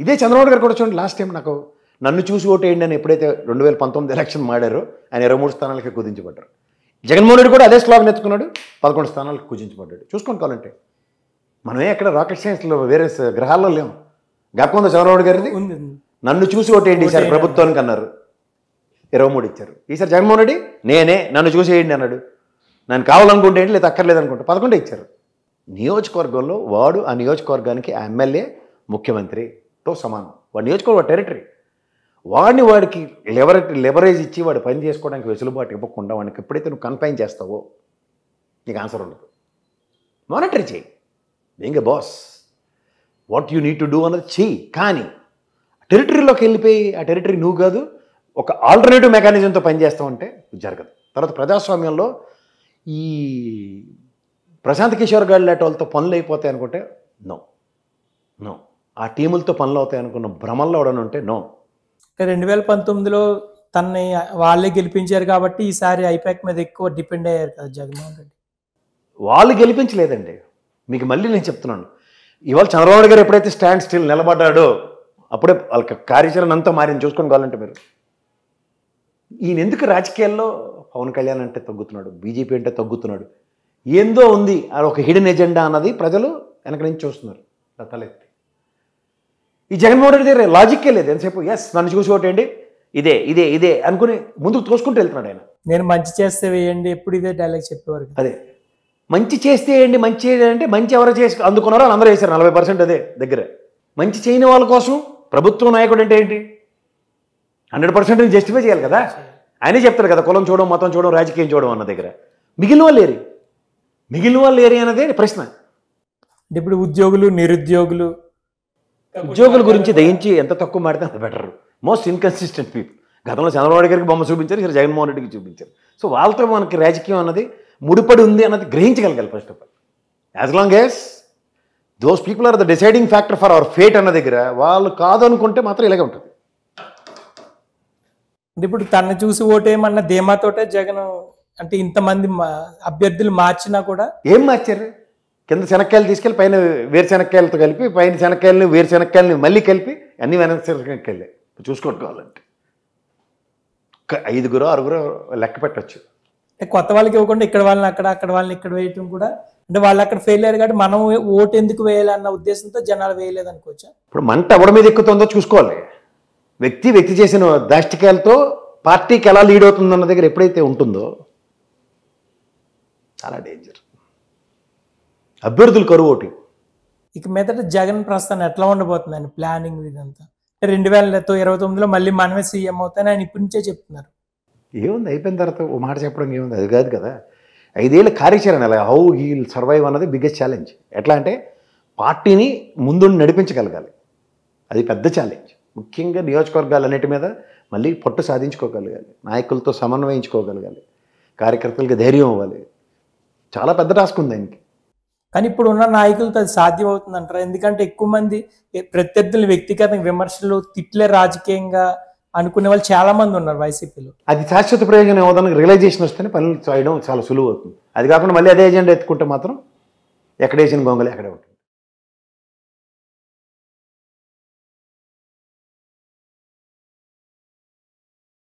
ఇదే చంద్రబాబు గారు కూడా చూడండి, లాస్ట్ టైం నాకు నన్ను చూసి ఓటేయండి అని ఎప్పుడైతే 2019 ఎలక్షన్ మాడారో ఆయన 23 స్థానాలకి కుదించబడ్డారు. జగన్మోహన్ రెడ్డి కూడా అదే స్లోగన్ ఎత్తుకున్నాడు, 11 స్థానాలకు కుదించబడ్డాడు. చూసుకొని కావాలంటే మనమే ఎక్కడ రాకెట్ సైన్స్లో వేరే గ్రహాల్లో లేము. జ్ఞాపకం ఉందా చంద్రబాబు గారిది? నన్ను చూసి ఓటేయండి ఈసారి ప్రభుత్వానికి అన్నారు, 23 ఇచ్చారు. ఈసారి జగన్మోహన్ రెడ్డి నేనే నన్ను చూసి వేయండి అన్నాడు. నన్ను కావాలనుకుంటే ఏంటి, లేదా అక్కర్లేదు అనుకుంటే 11 ఇచ్చారు. నియోజకవర్గంలో వాడు ఆ నియోజకవర్గానికి ఆ ఎమ్మెల్యే ముఖ్యమంత్రితో సమానం. వాడి నియోజకవర్గం టెరిటరీ, వాడికి లెవరేజ్ ఇచ్చి వాడు పని చేసుకోవడానికి వెసులుబాటు ఇవ్వకుండా వాడికి ఎప్పుడైతే నువ్వు కన్ఫైన్ చేస్తావో నీకు ఆన్సర్ ఉండదు. మానిటర్ చేయి, being a boss what you need to do అన్నది చెయ్యి. కానీ టెరిటరీలోకి వెళ్ళిపోయి ఆ టెరిటరీ నువ్వు కాదు ఒక ఆల్టర్నేటివ్ మెకానిజంతో పనిచేస్తామంటే జరగదు. తర్వాత ప్రజాస్వామ్యంలో ఈ ప్రశాంత్ కిషోర్ గారు లాంటి వాళ్ళతో పనులు అయిపోతాయి అనుకుంటే నో, ఆ టీములతో పనులు అవుతాయి అనుకున్న భ్రమల్లో ఎవడని ఉంటే నో. 2019లో తనని వాళ్ళే గెలిపించారు కాబట్టి ఈసారి ఐపాక్ మీద ఎక్కువ డిపెండ్ అయ్యారు కదా జగన్మోహన్ రెడ్డి. వాళ్ళు గెలిపించలేదండి. మీకు మళ్ళీ నేను చెప్తున్నాను, ఇవాళ చంద్రబాబు గారు ఎప్పుడైతే స్టాండ్ స్టిల్ నిలబడ్డాడో అప్పుడే వాళ్ళకి కార్యాచరణ అంతా మారింది. చూసుకొని కావాలంటే మీరు ఈయన ఎందుకు రాజకీయాల్లో పవన్ కళ్యాణ్ అంటే తగ్గుతున్నాడు, బీజేపీ అంటే తగ్గుతున్నాడు, ఏందో ఉంది అది ఒక హిడెన్ ఎజెండా అన్నది ప్రజలు వెనక నుంచి చూస్తున్నారు తలెత్తి. ఈ జగన్మోహన్ రెడ్డి దగ్గర లాజిక్కే లేదు. ఎంతసేపు ఎస్ నన్ను చూసి ఓటేయండి ఇదే ఇదే ఇదే అనుకుని ముందుకు తోసుకుంటూ వెళ్తున్నాడు ఆయన. నేను మంచి చేస్తే వేయండి, ఎప్పుడు ఇదే డైలాగ్ చెప్పేవారు. అదే మంచి చేస్తే వేయండి, మంచి అంటే మంచి ఎవరు చేసి అందుకున్నారో వాళ్ళు అందరూ వేశారు 40%. అదే దగ్గర మంచి చేయని వాళ్ళ కోసం ప్రభుత్వం నాయకుడు అంటే ఏంటి 100% జస్టిఫై చేయాలి కదా. ఆయనే చెప్తారు కదా కులం చూడడం, మతం చూడడం, రాజకీయం చూడడం అన్న దగ్గర మిగిలిన వాళ్ళు ఏరి అన్నదే ప్రశ్న. అంటే ఇప్పుడు ఉద్యోగులు నిరుద్యోగుల గురించి దయించి ఎంత తక్కువ మాడితే అంత బెటర్. Most inconsistent people. గతంలో చంద్రబాబు గారికి బొమ్మ చూపించారు, ఇక్కడ జగన్మోహన్ రెడ్డికి చూపించారు. సో వాళ్ళతో మనకి రాజకీయం అన్నది ముడిపడి ఉంది అన్నది గ్రహించగలగాలి first of all. As long as those people are the deciding factor for our fate అన్న దగ్గర వాళ్ళు కాదు అనుకుంటే మాత్రం ఇలాగే ఉంటుంది. అంటే ఇప్పుడు తనని చూసి ఓటేయమన్న ధీమాతోటే జగన్ అంటే ఇంతమంది అభ్యర్థులు మార్చినా కూడా ఏం మార్చారు? కింద శనక్కాయలు తీసుకెళ్ళి పైన వేరుశెనక్కాయలతో కలిపి పైన శనక్కాయలని వేరుశెనక్కాయలని మళ్ళీ కలిపి అన్ని శనక్కాయలే చూసుకోవాలంటే 5 6 లెక్క పెట్టచ్చు. కొత్త వాళ్ళకి ఇవ్వకుండా ఇక్కడ వాళ్ళని అక్కడ వాళ్ళని ఇక్కడ వేయటం కూడా అంటే వాళ్ళు అక్కడ ఫెయిల్ అయ్యారు కాబట్టి మనం ఓటు ఎందుకు వేయాలన్న ఉద్దేశంతో జనాలు వేయలేదు అనుకోవచ్చా? ఇప్పుడు మంట ఎవరి మీద ఎక్కుతుందో చూసుకోవాలి. వ్యక్తి చేసిన దాష్టికాలతో పార్టీకి ఎలా లీడ్ అవుతుందన్న దగ్గర ఎప్పుడైతే ఉంటుందో చాలా డేంజర్. అభ్యర్థులు కరువు ఓటు. ఇక మీదట జగన్ ప్రస్థానం ఎట్లా ఉండబోతుందని ప్లానింగ్ ఇదంతా 2029లో మళ్ళీ మనమే సీఎం అవుతానని ఆయన ఇప్పటి నుంచే చెప్తున్నారు. ఏముంది అయిపోయిన తర్వాత ఓ మాట చెప్పడం ఏముంది, అది కాదు కదా. 5 ఏళ్ళ కార్యాచరణ అలా హౌ హీల్ సర్వైవ్ అన్నది బిగ్గెస్ట్ ఛాలెంజ్. ఎట్లా అంటే పార్టీని ముందు నడిపించగలగాలి, అది పెద్ద ఛాలెంజ్. ముఖ్యంగా నియోజకవర్గాలన్నిటి మీద మళ్ళీ పట్టు సాధించుకోగలగాలి, నాయకులతో సమన్వయించుకోగలగాలి, కార్యకర్తలకు ధైర్యం ఇవ్వాలి. చాలా పెద్ద టాస్క్ ఉంది ఆయనకి. కానీ ఇప్పుడు ఉన్న నాయకులతో అది సాధ్యం అవుతుంది అంటారా? ఎందుకంటే ఎక్కువ మంది ప్రత్యర్థులు వ్యక్తిగత విమర్శలు తిట్లే రాజకీయంగా అనుకునే వాళ్ళు చాలా మంది ఉన్నారు వైసీపీలో. అది శాశ్వత ప్రయోజనం ఇవ్వడానికి రియలైజేషన్ వస్తేనే పనులు చేయడం చాలా సులువు అవుతుంది. అది కాకుండా మళ్ళీ అదే ఎజెండా ఎత్తుకుంటే మాత్రం ఎక్కడ వేసిన గొంగలే అక్కడే ఉంటుంది.